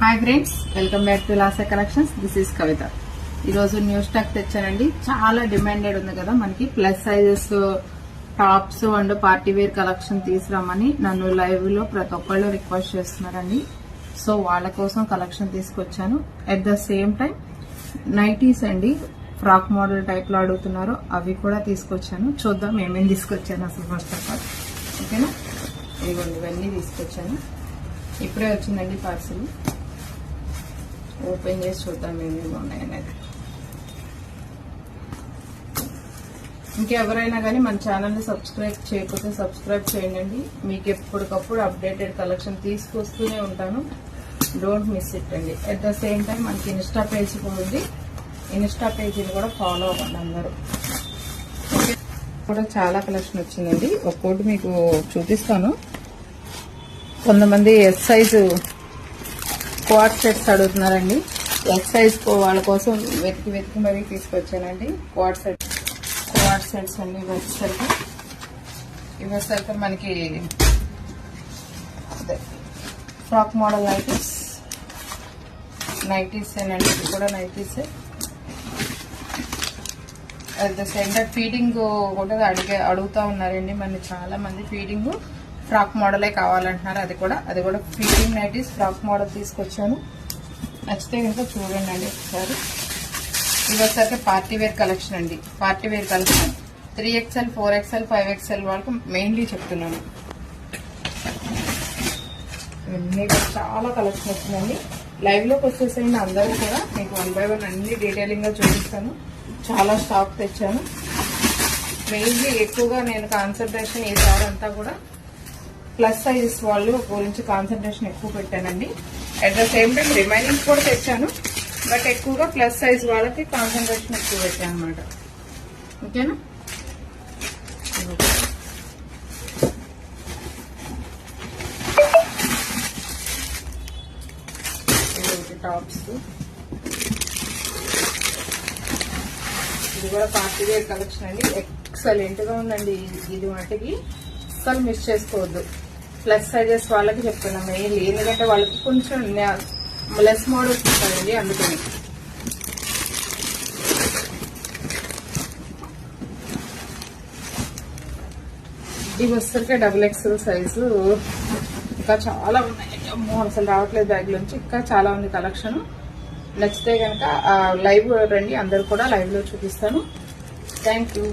Hi friends, welcome back to Lasa collections. This is Kavitha. ఈరోజు new stock తెచ్చానండి. చాలా demanded ఉంది కదా మనకి plus sizes tops and party wear collection తీసుకురామని నన్ను లైవ్ లో ప్రతి ఒక్కళ్ళు రిక్వెస్ట్ చేస్తున్నారండి. సో వాళ్ళ కోసం కలెక్షన్ తీసుకొచ్చాను. At the same time nighties అండి, ఫ్రాక్ మోడల్ టైప్ లో అడుగుతున్నారు, అవి కూడా తీసుకొచ్చాను. చూద్దాం ఏమేమి తీసుకొచ్చాను అసలు ఫస్ట్ ఆఫ్ ఆల్. ఓకేనా, ఇదిగోండి ఇవన్నీ తీసుకొచ్చాను. ఇప్పుడే వచ్చిందండి పార్సిల్. ఓపెన్ చేసి చూద్దాం ఏమేమి ఉన్నాయనేది. ఇంకెవరైనా కానీ మన ఛానల్ ని సబ్స్క్రైబ్ చేయకపోతే సబ్స్క్రైబ్ చేయండి. మీకు ఎప్పటికప్పుడు అప్డేటెడ్ కలెక్షన్ తీసుకొస్తూనే ఉంటాను. డోంట్ మిస్ ఇట్ అండి. అట్ ద సేమ్ టైం మనకి ఇన్స్టా పేజ్ కూడా ఉంది. ఇన్స్టా పేజీని కూడా ఫాలో అవ్వండి అందరూ. కూడా చాలా కలెక్షన్ వచ్చిందండి. ఒక్కోటి మీకు చూపిస్తాను. కొంతమంది ఎస్ సైజు క్వాడ్ సెట్స్ అడుగుతున్నారండి. ఎస్ సైజ్ వాళ్ళ కోసం వెతికి మరీ తీసుకొచ్చానండి. క్వాడ్ సెట్స్ అండి. ఇవసరికి మనకి ఫ్రాక్ మోడల్ నైటీస్ అండి. ఇది కూడా nighties. At the same time feeding కూడా అడుగుతా ఉన్నారండి. మన చాలా మంది ఫీడింగ్ ఫ్రాక్ మోడలే కావాలంటున్నారు. అది కూడా ఫీడింగ్ నైటీస్ ఫ్రాక్ మోడల్ తీసుకొచ్చాను. నచ్చితే కనుక చూడండి అండి ఒకసారి. ఇవసరికి పార్టీ వేర్ కలెక్షన్ అండి. Party wear collection 3XL 4XL 5XL వాళ్ళకు మెయిన్లీ చెప్తున్నాను. ఇవన్నీ చాలా కలెక్షన్ వచ్చిందండి. లైవ్ లోకి వచ్చేసేయండి అందరూ కూడా. మీకు 1 by 1 అన్ని డీటెయిలింగ్ గా చూపిస్తాను. చాలా స్టాక్ తెచ్చాను. మెయిన్లీ ఎక్కువగా నేను కాన్సన్ట్రేషన్ ఈసారి అంతా కూడా ప్లస్ సైజెస్ వాళ్ళు గురించి కాన్సన్ట్రేషన్ ఎక్కువ పెట్టానండి. At the same time remaining కూడా తెచ్చాను, బట్ ఎక్కువగా ప్లస్ సైజ్ వాళ్ళకి కాన్సన్ట్రేషన్ ఎక్కువ పెట్టాను అనమాట. ఓకేనా, టాప్స్. ఇది కూడా పార్టీ వేర్ కలెక్షన్ అండి. ఎక్సలెంట్ గా ఉందండి. ఇది మట్టికి అస్సలు మిస్ చేసుకోవద్దు. ప్లస్ సైజెస్ వాళ్ళకి చెప్తున్నాం మెయిన్లీ, ఎందుకంటే వాళ్ళకి కొంచెం లెస్ మోడల్స్ ఉంటాయండి. అందుకని ఇవి వచ్చేసరికి XXL సైజు. ఇంకా చాలా ఉన్నాయి. అసలు రావట్లేదు బ్యాగ్ నుంచి. ఇంకా చాలా ఉంది కలెక్షన్. నచ్చితే కనుక లైవ్ రండి, అందరు కూడా లైవ్ లో చూపిస్తాను. Thank you.